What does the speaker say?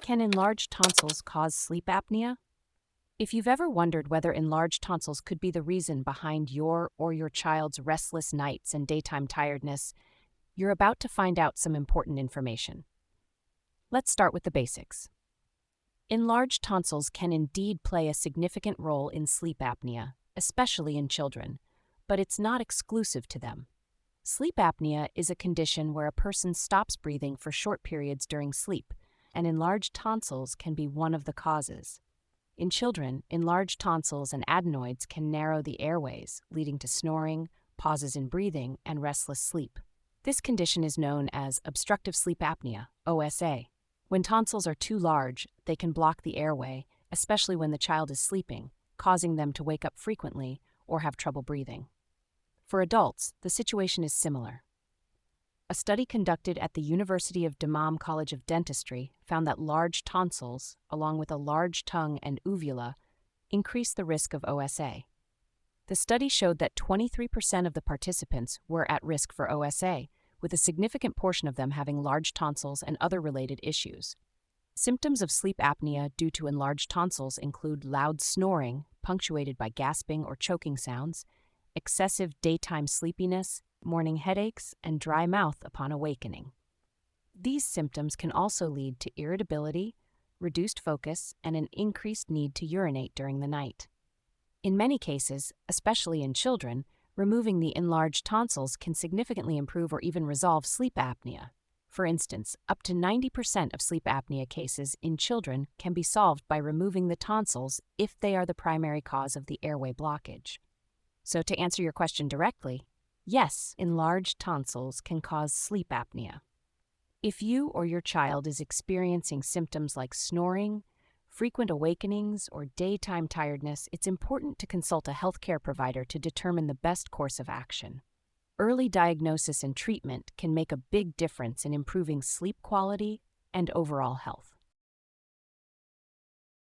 Can enlarged tonsils cause sleep apnea? If you've ever wondered whether enlarged tonsils could be the reason behind your or your child's restless nights and daytime tiredness, you're about to find out some important information. Let's start with the basics. Enlarged tonsils can indeed play a significant role in sleep apnea, especially in children, but it's not exclusive to them. Sleep apnea is a condition where a person stops breathing for short periods during sleep, and enlarged tonsils can be one of the causes. In children, enlarged tonsils and adenoids can narrow the airways, leading to snoring, pauses in breathing, and restless sleep. This condition is known as obstructive sleep apnea, OSA. When tonsils are too large, they can block the airway, especially when the child is sleeping, causing them to wake up frequently or have trouble breathing. For adults, the situation is similar. A study conducted at the University of Dammam College of Dentistry found that large tonsils, along with a large tongue and uvula, increase the risk of OSA. The study showed that 23% of the participants were at risk for OSA, with a significant portion of them having large tonsils and other related issues. Symptoms of sleep apnea due to enlarged tonsils include loud snoring, punctuated by gasping or choking sounds, excessive daytime sleepiness, morning headaches, and dry mouth upon awakening. These symptoms can also lead to irritability, reduced focus, and an increased need to urinate during the night. In many cases, especially in children, removing the enlarged tonsils can significantly improve or even resolve sleep apnea. For instance, up to 90% of sleep apnea cases in children can be solved by removing the tonsils if they are the primary cause of the airway blockage. So to answer your question directly, yes, enlarged tonsils can cause sleep apnea. If you or your child is experiencing symptoms like snoring, frequent awakenings, or daytime tiredness, it's important to consult a healthcare provider to determine the best course of action. Early diagnosis and treatment can make a big difference in improving sleep quality and overall health.